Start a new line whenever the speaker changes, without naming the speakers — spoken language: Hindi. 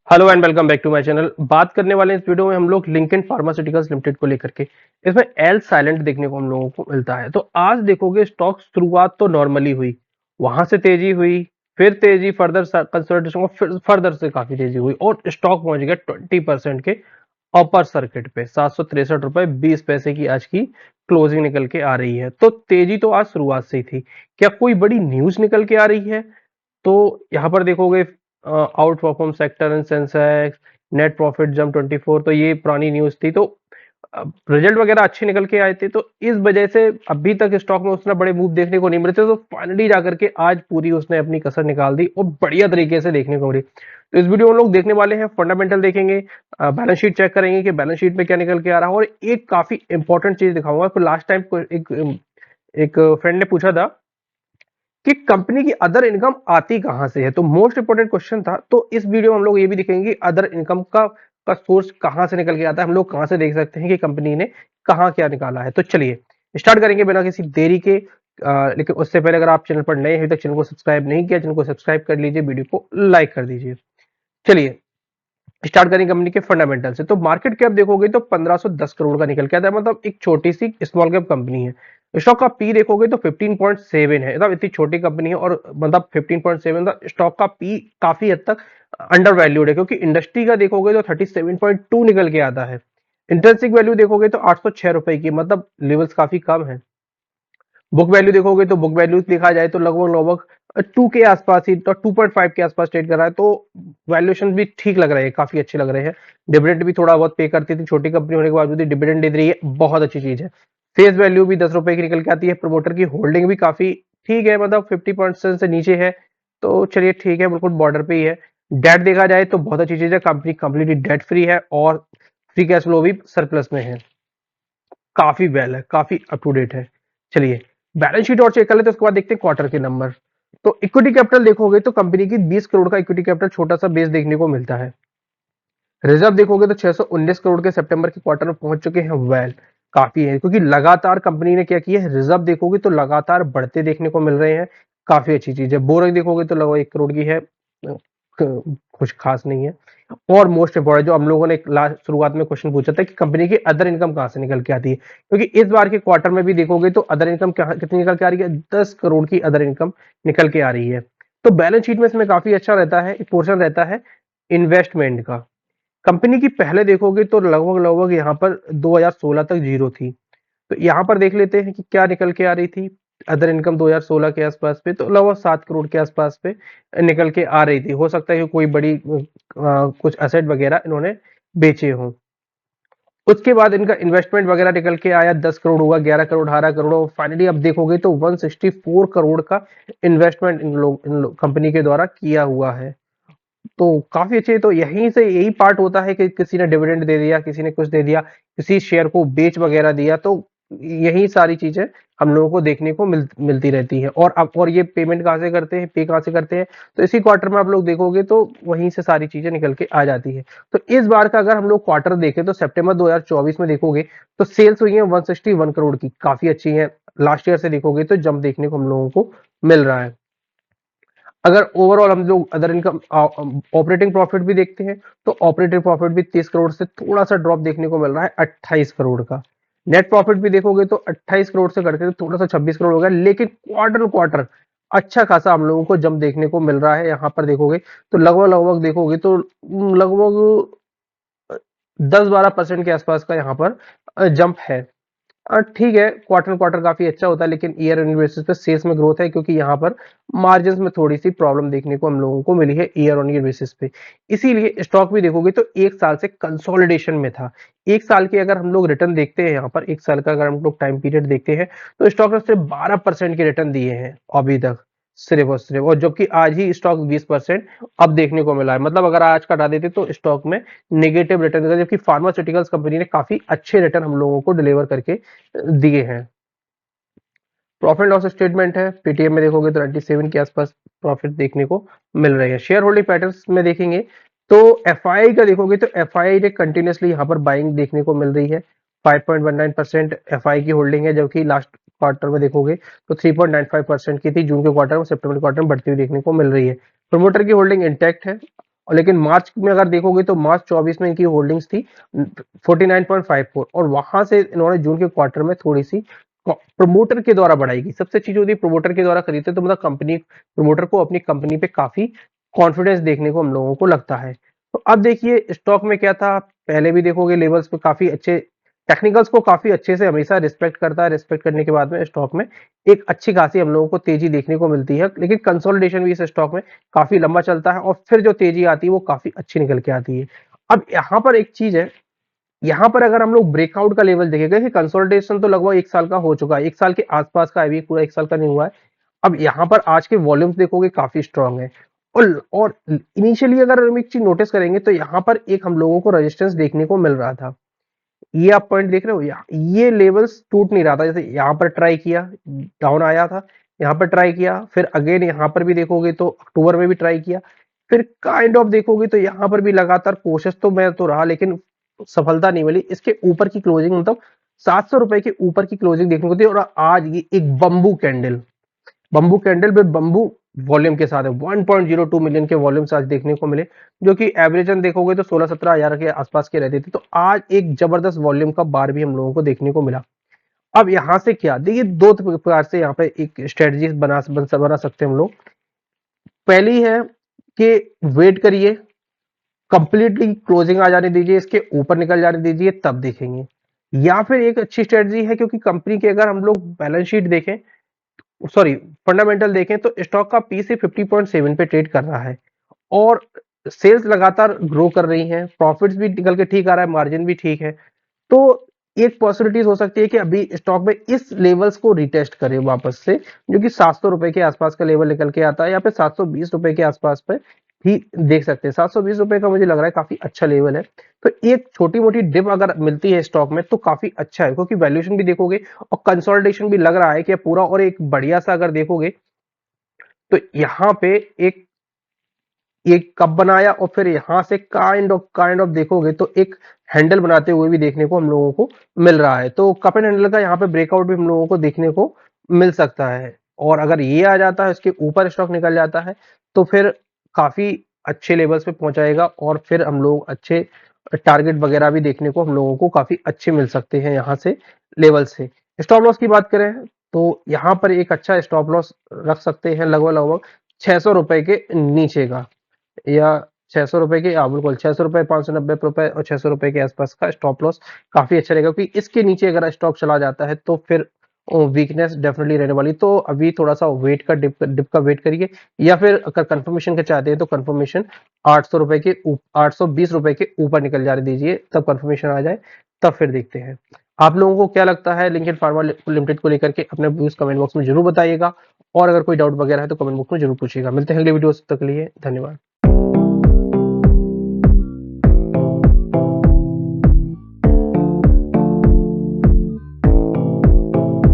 Hello and welcome back to my channel. बात करने वाले हैं इस वीडियो में हम लोग लिंकन फार्मास्यूटिकल्स लिमिटेड को लेकर के। इसमें एल साइलेंट देखने को हम लोगों को मिलता है। तो आज देखोगे स्टॉक शुरुआत तो नॉर्मली हुई, वहां से तेजी हुई, फिर तेजी फर्दर कंसोलिडेशन, फिर फर्दर से काफी तेजी हुई और स्टॉक पहुंच गया 20% के अपर सर्किट पे। 763 रुपए 20 पैसे की आज की क्लोजिंग निकल के आ रही है। तो तेजी तो आज शुरुआत से ही थी। क्या कोई बड़ी न्यूज निकल के आ रही है? तो यहाँ पर देखोगे out perform sector and Sensex, net profit जम 24, तो ये पुरानी न्यूज थी। तो रिजल्ट वगैरह अच्छे निकल के आए थे, तो इस वजह से अभी तक स्टॉक में उसने बड़े मूव देखने को नहीं मिले थे। तो फाइनली जाकर के आज पूरी उसने अपनी कसर निकाल दी और बढ़िया तरीके से देखने को मिली। तो इस वीडियो में हम लोग देखने वाले हैं, फंडामेंटल देखेंगे, बैलेंस शीट चेक करेंगे कि बैलेंस शीट में क्या निकल के आ रहा है, और एक काफी इंपॉर्टेंट चीज दिखाऊंगा। तो लास्ट टाइम एक फ्रेंड ने पूछा था कि कंपनी की अदर इनकम आती कहां से है, तो मोस्ट इंपोर्टेंट क्वेश्चन था। तो इस वीडियो में हम लोग ये भी दिखेंगे अदर इनकम का सोर्स कहां से निकल के आता है, हम लोग कहां से देख सकते हैं कि कंपनी ने कहां क्या निकाला है। तो चलिए स्टार्ट करेंगे बिना किसी देरी के। लेकिन उससे पहले अगर आप चैनल पर नए हैं, तक चैनल को सब्सक्राइब नहीं किया, चैनल को सब्सक्राइब कर लीजिए, वीडियो को लाइक कर दीजिए। चलिए स्टार्ट करेंगे कंपनी के फंडामेंटल से। तो मार्केट कैप देखोगे तो 1510 करोड़ का निकल के आता है, मतलब एक छोटी सी स्मॉल कैप कंपनी है। स्टॉक का पी देखोगे तो 15.7 है, मतलब इतनी छोटी कंपनी है और मतलब 15.7 मतलब स्टॉक का पी काफी हद तक अंडर वैल्यूड है, क्योंकि इंडस्ट्री का देखोगे तो 37.2 निकल के आता है। इंट्रेंसिक वैल्यू देखोगे तो 806 रुपए की, मतलब लेवल्स काफी कम है। बुक वैल्यू देखोगे तो बुक वैल्यू देखा जाए तो लगभग लगभग 2 के आसपास ही, तो 2.5 के आसपास ट्रेड कर रहा है। तो वैल्यूएशन भी ठीक लग रहे हैं, काफी अच्छे लग रहे हैं। डिविडेंड भी थोड़ा बहुत पे करती थी, छोटी कंपनी होने के बावजूद डिविडेंड दे रही है, बहुत अच्छी चीज है। फेस वैल्यू भी 10 रुपए की निकल के आती है। प्रमोटर की होल्डिंग भी काफी ठीक है, मतलब 50% से नीचे है। तो चलिए ठीक है, बिल्कुल बॉर्डर पे ही है। डेट देखा जाए तो बहुत अच्छी चीज है, कंपनी कंप्लीटली डेट फ्री है और फ्री कैश फ्लो भी सरप्लस में है। काफी वेल है, काफी अप टू डेट है। चलिए बैलेंस शीट और चेक कर लेते हैं, उसके बाद देखते हैं क्वार्टर के नंबर। तो इक्विटी कैपिटल देखोगे तो कंपनी की 20 करोड़ का इक्विटी कैपिटल छोटा सा बेस देखने को मिलता है। रिजर्व देखोगे तो 619 करोड़ के सितंबर के क्वार्टर में पहुंच चुके हैं। वेल काफी है, क्योंकि लगातार कंपनी ने क्या किया है, रिजर्व देखोगे तो लगातार बढ़ते देखने को मिल रहे हैं। काफी अच्छी चीज है। बोरिंग देखोगे तो लगभग 1 करोड़ की है, कुछ खास नहीं है। और मोस्ट इंपॉर्टेंट जो हम लोगों ने लास्ट शुरुआत में क्वेश्चन पूछा था कि कंपनी की अदर इनकम कहां से निकल के आती है, क्योंकि इस बार के क्वार्टर में भी देखोगे तो अदर इनकम कितनी निकल के आ रही है, 10 करोड़ की अदर इनकम निकल के आ रही है। तो बैलेंस शीट में इसमें काफी अच्छा रहता है, एक पोर्शन रहता है इन्वेस्टमेंट का। कंपनी की पहले देखोगे तो लगभग लगभग यहाँ पर 2016 तक जीरो थी। तो यहाँ पर देख लेते हैं कि क्या निकल के आ रही थी। अदर इनकम 2016 के आसपास पे तो लगभग 7 करोड़ के आसपास पे निकल के आ रही थी। हो सकता है कि कोई बड़ी कुछ एसेट वगैरह इन्होंने बेचे हों। उसके बाद इनका इन्वेस्टमेंट वगैरह निकल के आया, 10 करोड़ हुआ, 11 करोड़, 18 करोड़, और फाइनली अब देखोगे तो 164 करोड़ का इन्वेस्टमेंट इन लोग कंपनी के द्वारा किया हुआ है। तो काफी अच्छे। तो यहीं से यही पार्ट होता है कि किसी ने डिविडेंड दे दिया, किसी ने कुछ दे दिया, किसी शेयर को बेच वगैरह दिया। तो यही सारी चीजें हम लोगों को देखने को मिलती रहती है। और अब और ये पेमेंट कहाँ से करते हैं, पे कहाँ से करते हैं, तो इसी क्वार्टर में आप लोग देखोगे तो वहीं से सारी चीजें निकल के आ जाती है। तो इस बार का अगर हम लोग क्वार्टर देखें तो सितंबर 2024 में देखोगे तो सेल्स हुई है 161 करोड़ की, काफी अच्छी है। लास्ट ईयर से देखोगे तो जंप देखने को हम लोगों को मिल रहा है। अगर ओवरऑल हम लोग अदर इनकम ऑपरेटिंग प्रॉफिट भी देखते हैं तो ऑपरेटिंग प्रॉफिट भी 30 करोड़ से थोड़ा सा ड्रॉप देखने को मिल रहा है 28 करोड़ का। नेट प्रॉफिट भी देखोगे तो 28 करोड़ से करके थोड़ा सा 26 करोड़ हो गया, लेकिन क्वार्टर क्वार्टर अच्छा खासा हम लोगों को जंप देखने को मिल रहा है। यहाँ पर देखोगे तो लगभग लगभग देखोगे तो लगभग 10-12% के आसपास का यहाँ पर जंप है। ठीक है, क्वार्टर क्वार्टर काफी अच्छा होता है, लेकिन ईयर ऑन बेसिस पे सेल्स में ग्रोथ है, क्योंकि यहाँ पर मार्जिन्स में थोड़ी सी प्रॉब्लम देखने को हम लोगों को मिली है ईयर ऑन ईयर बेसिस पे। इसीलिए स्टॉक भी देखोगे तो एक साल से कंसोलिडेशन में था। एक साल के अगर हम लोग रिटर्न देखते हैं, यहाँ पर एक साल का अगर हम लोग टाइम पीरियड देखते हैं तो स्टॉक ने सिर्फ 12% के रिटर्न दिए हैं अभी तक, सिर्फ और सिर्फ। और जबकि आज ही स्टॉक 20% अब देखने को मिला है, मतलब अगर आज का हटा देते तो स्टॉक में नेगेटिव रिटर्न देगा, जबकि फार्मास्यूटिकल्स कंपनी ने काफी अच्छे रिटर्न हम लोगों को डिलीवर करके दिए हैं। प्रॉफिट लॉस स्टेटमेंट है, पेटीएम में देखोगे तो 97 के आसपास प्रॉफिट देखने को मिल रहे हैं। शेयर होल्डिंग पैटर्न्स में देखेंगे तो एफआई का देखोगे तो एफआई ने कंटिन्यूसली यहाँ पर बाइंग देखने को मिल रही है। 5.19% एफआई की होल्डिंग है, जबकि लास्ट क्वार्टर में देखोगे तो 3.95% की थी जून के क्वार्टर में, सितंबर क्वार्टर में बढ़ती हुई देखने को मिल रही है। प्रमोटर की होल्डिंग इंटैक्ट है और लेकिन मार्च में अगर देखोगे तो मार्च 24 में इनकी होल्डिंग्स थी 49.54, और वहां से इन्होंने जून के क्वार्टर में थोड़ी सी प्रमोटर के द्वारा बढ़ाई गई। सबसे चीज होती है प्रमोटर के द्वारा खरीदते तो मतलब कंपनी प्रमोटर को अपनी कंपनी पे काफी कॉन्फिडेंस देखने को हम लोगों को लगता है। तो अब देखिए स्टॉक में क्या था, पहले भी देखोगे लेवल्स पे काफी अच्छे, टेक्निकल्स को काफी अच्छे से हमेशा रिस्पेक्ट करता है। रिस्पेक्ट करने के बाद में स्टॉक में एक अच्छी खासी हम लोगों को तेजी देखने को मिलती है, लेकिन कंसोलिडेशन भी इस स्टॉक में काफी लंबा चलता है और फिर जो तेजी आती है वो काफी अच्छी निकल के आती है। अब यहाँ पर एक चीज है, यहाँ पर अगर हम लोग ब्रेकआउट का लेवल देखेंगे कि कंसोलिडेशन तो लगभग 1 साल का हो चुका है, 1 साल के आसपास का है, अभी पूरा 1 साल का नहीं हुआ है। अब यहाँ पर आज के वॉल्यूम्स देखोगे काफी स्ट्रांग है, और इनिशियली अगर हम एक चीज नोटिस करेंगे तो यहाँ पर एक हम लोगों को रेजिस्टेंस देखने को मिल रहा था। ये आप पॉइंट देख रहे हो, ये लेवल्स टूट नहीं रहा था। जैसे यहाँ पर ट्राई किया, डाउन आया था, यहाँ पर ट्राई किया, फिर अगेन यहाँ पर भी देखोगे तो अक्टूबर में भी ट्राई किया, फिर काइंड ऑफ देखोगे तो यहाँ पर भी लगातार कोशिश तो मैं तो रहा, लेकिन सफलता नहीं मिली। इसके ऊपर की क्लोजिंग मतलब 700 रुपए के ऊपर की क्लोजिंग देखने को थी, और आज ये एक bamboo candle with bamboo volume के साथ है, 1.02 मिलियन के वॉल्यूम्स आज देखने को मिले, जो कि एवरेजन देखोगे तो 16-17 हजार के आसपास के रहते थे। तो आज एक जबरदस्त वॉल्यूम का बार भी हम लोगों को देखने को मिला। अब यहाँ से क्या देखिए, दो प्रकार से यहाँ पे एक स्ट्रेटजी बना सकते हैं हम लोग। पहली है कि वेट करिए, कंप्लीटली क्लोजिंग आ जाने दीजिए, इसके ऊपर निकल जाने दीजिए, तब देखेंगे। या फिर एक अच्छी स्ट्रेटजी है, क्योंकि कंपनी के अगर हम लोग बैलेंस शीट देखें, सॉरी फंडामेंटल देखें, तो स्टॉक का पी से 50.7 पे ट्रेड कर रहा है, और सेल्स लगातार ग्रो कर रही हैं, प्रॉफिट्स भी निकल के ठीक आ रहा है, मार्जिन भी ठीक है। तो एक पॉसिबिलिटीज हो सकती है कि अभी स्टॉक में इस लेवल्स को रिटेस्ट करे वापस से, जो कि 700 रुपए के आसपास का लेवल निकल के आता है, या फिर 720 रुपए के आसपास पे भी देख सकते हैं। 720 रुपए का मुझे लग रहा है काफी अच्छा लेवल है। तो एक छोटी मोटी डिप अगर मिलती है स्टॉक में तो काफी अच्छा है, क्योंकि वैल्यूएशन भी देखोगे और कंसोलिडेशन भी लग रहा है कि पूरा, और एक बढ़िया सा अगर देखोगे तो यहाँ पे एक एक कप बनाया, और फिर यहां से काइंड ऑफ देखोगे तो एक हैंडल बनाते हुए भी देखने को हम लोगों को मिल रहा है। तो कप एंड हैंडल का यहाँ पे ब्रेकआउट भी हम लोगों को देखने को मिल सकता है, और अगर ये आ जाता है, इसके ऊपर स्टॉक निकल जाता है, तो फिर काफी अच्छे लेवल्स पे पहुंचाएगा, और फिर हम लोग अच्छे टारगेट वगैरह भी देखने को हम लोगों को काफी अच्छे मिल सकते हैं यहाँ से लेवल से। स्टॉप लॉस की बात करें तो यहाँ पर एक अच्छा स्टॉप लॉस रख सकते हैं, लगभग लगभग 600 रुपए के नीचे का, या 600 रुपए के, हाँ बिल्कुल 600 रुपए, 590 रुपए और 600 रुपए के आसपास का स्टॉप लॉस काफी अच्छा रहेगा, क्योंकि इसके नीचे अगर स्टॉक चला जाता है तो फिर वीकनेस डेफिनेटली रहने वाली। तो अभी थोड़ा सा वेट का डिप का वेट करिए, या फिर अगर कंफर्मेशन का चाहते हैं तो कंफर्मेशन 800 रुपए के 820 रुपए के ऊपर निकल जाने दीजिए, तब कंफर्मेशन आ जाए, तब फिर देखते हैं। आप लोगों को क्या लगता है लिंकेन फार्मा लिमिटेड को लेकर के, अपने व्यूज कमेंट बॉक्स में जरूर बताइएगा, और अगर कोई डाउट वगैरह है तो कमेंट बॉक्स में जरूर पूछिएगा। मिलते हैं अगले वीडियो, तक के लिए धन्यवाद।